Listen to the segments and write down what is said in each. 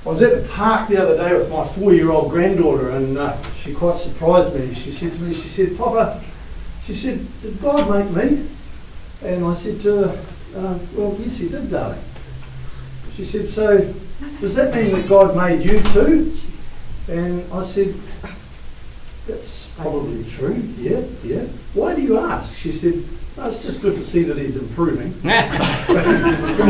I was at the park the other day with my 4-year-old granddaughter, and she quite surprised me. She said to me, she said, "Papa," she said, "did God make me?" And I said to her, "Well, yes, he did, darling." She said, "So does that mean that God made you too?" And I said, "That's probably true, yeah. Why do you ask?" She said, "Oh, it's just good to see that he's improving." Good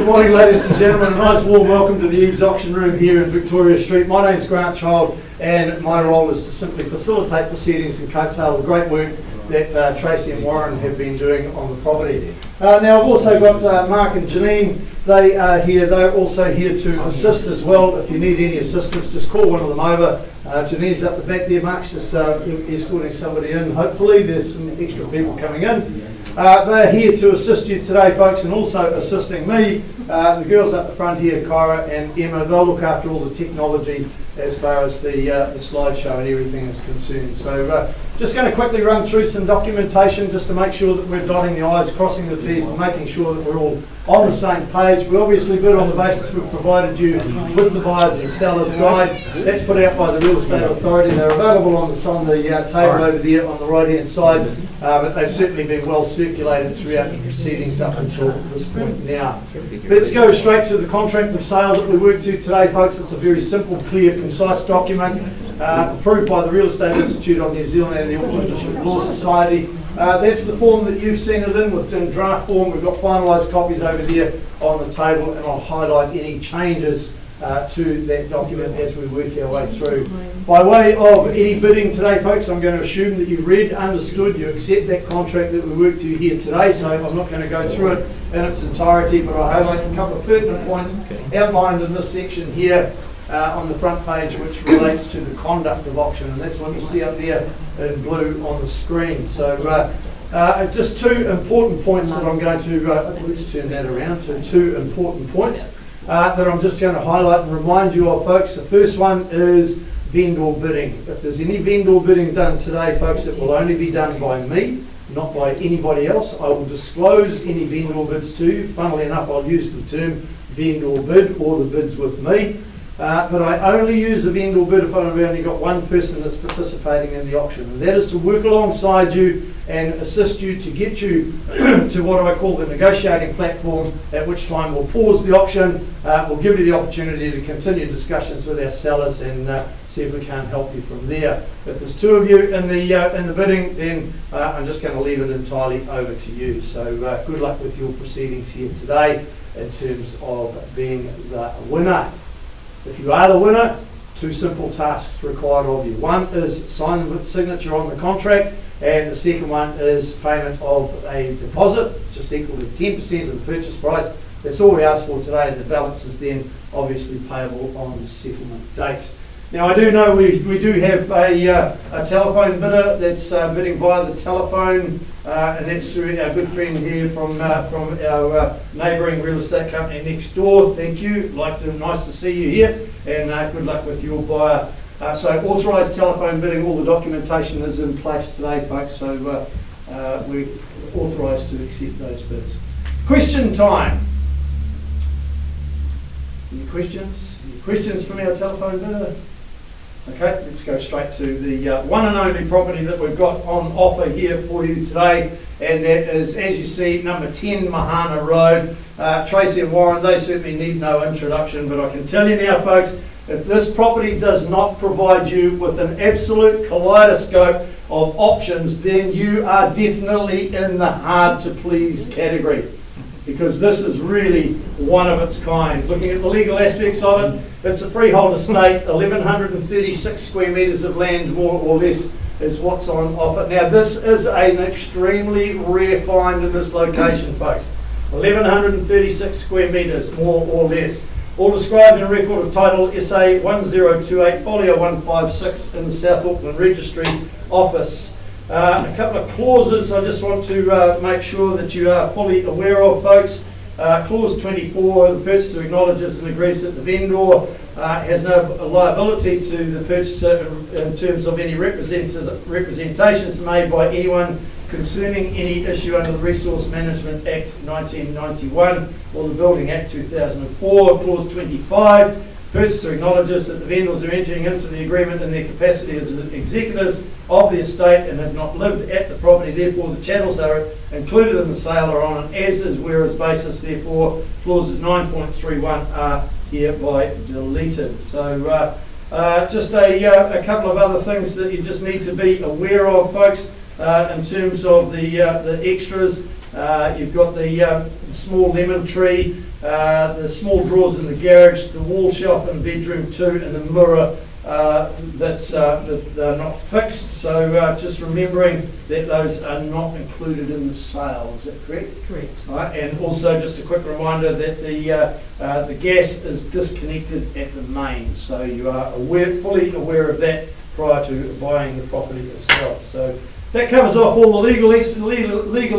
morning, ladies and gentlemen. A nice warm welcome to the EVES auction room here in Victoria Street. My name's Grant Child, and my role is to simply facilitate proceedings and coattail the great work that Tracey and Warren have been doing on the property. Now, I've also got Mark and Janine. They are here. They're also here to assist as well. If you need any assistance, just call one of them over. Janine's up the back there. Mark's just escorting somebody in. Hopefully, there's some extra people coming in. They're here to assist you today, folks, and also assisting me. The girls up the front here, Kyra and Emma, they'll look after all the technology as far as the slideshow and everything is concerned. So just going to quickly run through some documentation just to make sure that we're dotting the I's, crossing the T's, and making sure that we're all on the same page. We obviously bid on the basis we've provided you with the buyers and sellers guide. That's put out by the Real Estate Authority. They're available on the table over there on the right hand side, but they've certainly been well circulated throughout the proceedings up until this point now. Let's go straight to the contract of sale that we work to today, folks. It's a very simple, clear, concise document approved by the Real Estate Institute of New Zealand and the Auckland District Law Society. That's the form that you've sent it in draft form. We've got finalised copies over there on the table, and I'll highlight any changes to that document as we work our way through. By way of any bidding today, folks, I'm going to assume that you've read, understood, you accept that contract that we work to here today, so I'm not going to go through it in its entirety, but I'll highlight a couple of pertinent points outlined in this section here on the front page, which relates to the conduct of auction, and that's what you see up there in blue on the screen. So just two important points that I'm going to, let's turn that around to two important points that I'm just going to highlight and remind you of, folks. The first one is vendor bidding. If there's any vendor bidding done today, folks, it will only be done by me, not by anybody else. I will disclose any vendor bids to you. Funnily enough, I'll use the term vendor bid or the bids with me. But I only use a vendor bid if I've only got one person that's participating in the auction, and that is to work alongside you and assist you to get you to what I call the negotiating platform, at which time we'll pause the auction, we'll give you the opportunity to continue discussions with our sellers and see if we can't help you from there. If there's two of you in the bidding, then I'm just going to leave it entirely over to you. So good luck with your proceedings here today in terms of being the winner. If you are the winner, two simple tasks required of you. One is sign the signature on the contract, and the second one is payment of a deposit, just equal to 10% of the purchase price. That's all we ask for today, and the balance is then obviously payable on the settlement date. Now, I do know we do have a telephone bidder that's bidding via the telephone, and that's through our good friend here from our neighbouring real estate company next door. Thank you. Nice to see you here, and good luck with your buyer. So authorised telephone bidding, all the documentation is in place today, folks, so we're authorised to accept those bids. Question time. Any questions? Any questions from our telephone bidder? Okay, let's go straight to the one and only property that we've got on offer here for you today, and that is, as you see, number 10 Mahana Road. Tracey and Warren, they certainly need no introduction, but I can tell you now, folks, if this property does not provide you with an absolute kaleidoscope of options, then you are definitely in the hard to please category, because this is really one of its kind. Looking at the legal aspects of it, it's a freehold estate, 1,136 square metres of land, more or less, is what's on offer. Now, this is an extremely rare find in this location, folks. 1,136 square metres, more or less. All described in a record of title SA 1028, folio 156 in the South Auckland Registry Office. A couple of clauses I just want to make sure that you are fully aware of, folks. Clause 24, the purchaser acknowledges and agrees that the vendor has no liability to the purchaser in terms of any representations made by anyone concerning any issue under the Resource Management Act 1991 or the Building Act 2004. Clause 25, Purchaser acknowledges that the vendors are entering into the agreement in their capacity as executors of the estate and have not lived at the property. Therefore, the chattels are included in the sale are on an as-is, whereas basis. Therefore, clauses 9.31 are hereby deleted. So, just a couple of other things that you just need to be aware of, folks, in terms of the extras. You've got the small lemon tree, the small drawers in the garage, the wall shelf in bedroom 2, and the mirror that they're not fixed. So just remembering that those are not included in the sale. Is that correct? Correct. All right, and also just a quick reminder that the gas is disconnected at the mains, so you are fully aware of that prior to buying the property itself. So that covers off all the legal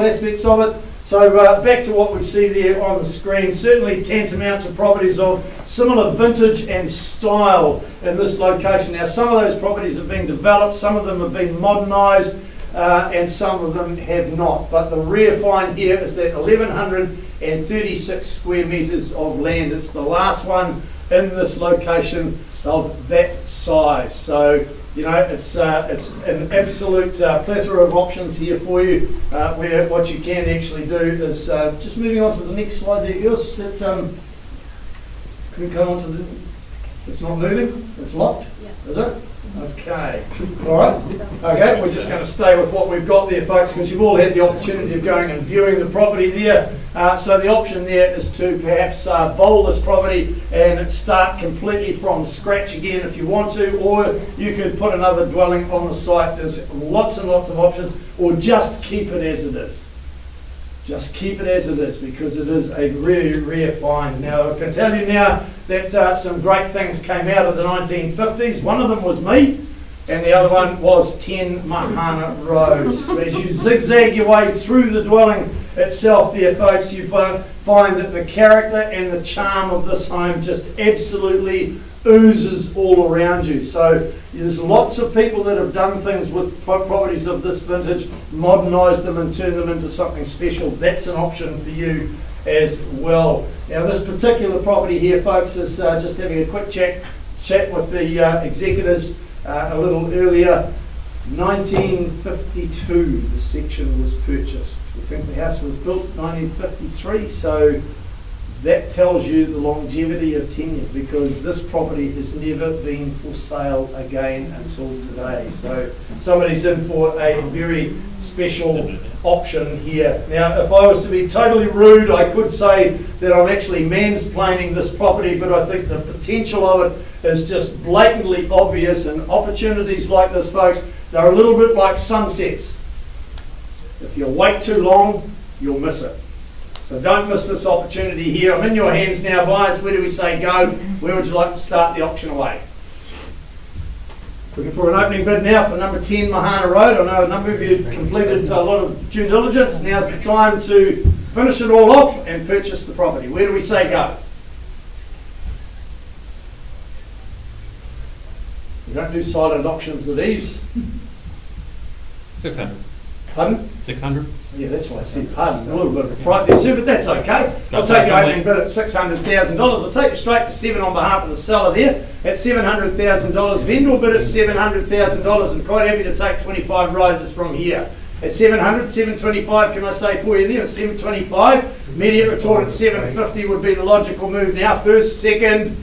aspects of it. So back to what we see there on the screen, certainly tantamount to properties of similar vintage and style in this location. Now, some of those properties have been developed, some of them have been modernised, and some of them have not. But the rare find here is that 1,136 square metres of land. It's the last one in this location of that size. So, you know, it's an absolute plethora of options here for you, where what you can actually do is, just moving on to the next slide there, girls, that, can we come on to the, it's not moving, it's locked, yeah. Is it? Okay, all right, okay, we're just going to stay with what we've got there, folks, because you've all had the opportunity of going and viewing the property there. So the option there is to perhaps bowl this property and start completely from scratch again if you want to, or you could put another dwelling on the site. There's lots and lots of options, or just keep it as it is. Just keep it as it is, because it is a really rare find. Now, I can tell you now that some great things came out of the 1950s. One of them was me, and the other one was 10 Mahana Road. As you zigzag your way through the dwelling itself there, folks, you find that the character and the charm of this home just absolutely oozes all around you. So there's lots of people that have done things with properties of this vintage, modernised them and turned them into something special. That's an option for you as well. Now, this particular property here, folks, is just having a quick chat with the executors a little earlier. 1952 the section was purchased. I think the house was built 1953, so that tells you the longevity of tenure, because this property has never been for sale again until today. So somebody's in for a very special option here. Now, if I was to be totally rude, I could say that I'm actually mansplaining this property, but I think the potential of it is just blatantly obvious, and opportunities like this, folks, they're a little bit like sunsets. If you wait too long, you'll miss it. So don't miss this opportunity here. I'm in your hands now, buyers. Where do we say go? Where would you like to start the auction away? Looking for an opening bid now for number 10 Mahana Road. I know a number of you completed a lot of due diligence. Now's the time to finish it all off and purchase the property. Where do we say go? We don't do silent auctions at EVES. 600. Pardon? 600. Yeah, that's why I said pardon. A little bit of a fright there, sir, but that's okay. I'll take your opening bid at $600,000. I'll take you straight to 7 on behalf of the seller there at $700,000. Vendor bid at $700,000, and quite happy to take 25 rises from here. At 700, 725, can I say for you there? At 725, immediate retort at 750 would be the logical move now. First, second,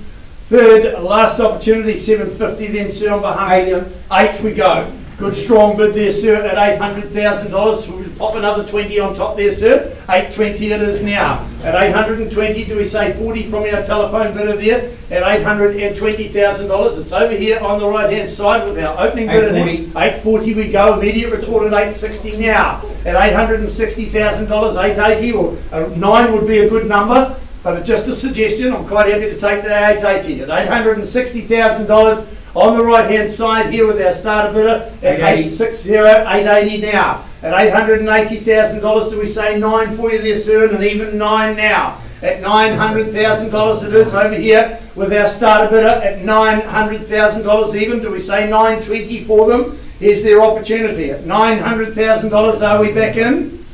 third, last opportunity, 750 then, sir, on behalf of 8 we go. Good strong bid there, sir, at $800,000. We'll pop another 20 on top there, sir. 820 it is now. At 820, do we say 40 from our telephone bidder there? At $820,000. It's over here on the right-hand side with our opening bidder there. 840 we go. Immediate retort at 860 now. At $860,000, 880 or 9 would be a good number. But just a suggestion, I'm quite happy to take the 880. At $860,000 on the right hand side here with our starter bidder at 860, 880 now. At $880,000, do we say 9 for you there, sir, and an even 9 now. At $900,000 it is over here with our starter bidder at $900,000 even. Do we say 920 for them? Here's their opportunity. At $900,000, are we back in?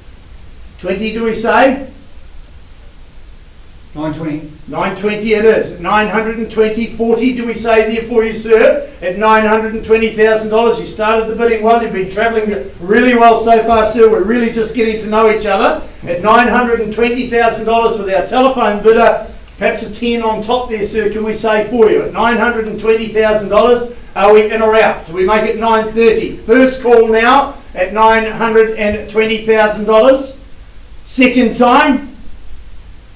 20 do we say? 920. 920 it is. 920, 40 do we say there for you, sir? At $920,000. You started the bidding well. You've been travelling really well so far, sir. We're really just getting to know each other. At $920,000 with our telephone bidder, perhaps a 10 on top there, sir, can we say for you? At $920,000, are we in or out? Do we make it 930? First call now at $920,000. Second time.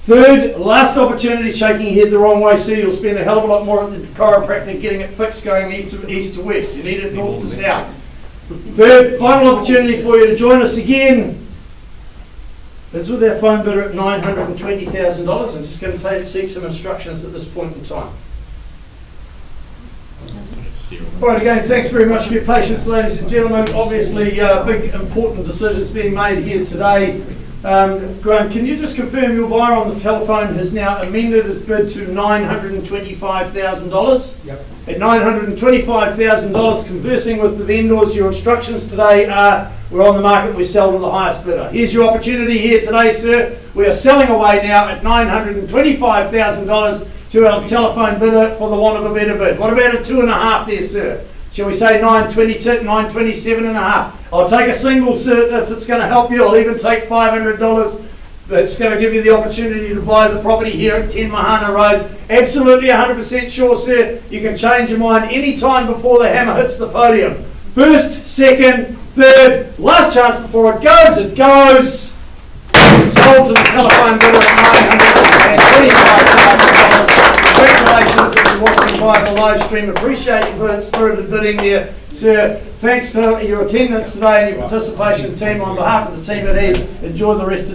Third, last opportunity, shaking your head the wrong way, sir. You'll spend a hell of a lot more at the chiropractor getting it fixed going east to west. You need it north to south. Third, final opportunity for you to join us again. It's with our phone bidder at $920,000. I'm just going to seek some instructions at this point in time. All right, again, thanks very much for your patience, ladies and gentlemen. Obviously, big, important decisions being made here today. Graham, can you just confirm your buyer on the telephone has now amended his bid to $925,000? Yep. At $925,000, conversing with the vendors, your instructions today are we're on the market, we sell to the highest bidder. Here's your opportunity here today, sir. We are selling away now at $925,000 to our telephone bidder for the want of a better bid. What about a 2.5 there, sir? Shall we say 922, 927.5? I'll take a single, sir, if it's going to help you. I'll even take $500. That's going to give you the opportunity to buy the property here at 10 Mahana Road. Absolutely 100% sure, sir. You can change your mind any time before the hammer hits the podium. First, second, third, last chance before it goes. It goes. Sold to the telephone bidder at $925,000. Congratulations if you're watching via the live stream. Appreciate your spirited bidding there, sir. Thanks for your attendance today and your participation, team. On behalf of the team at EVES, enjoy the rest of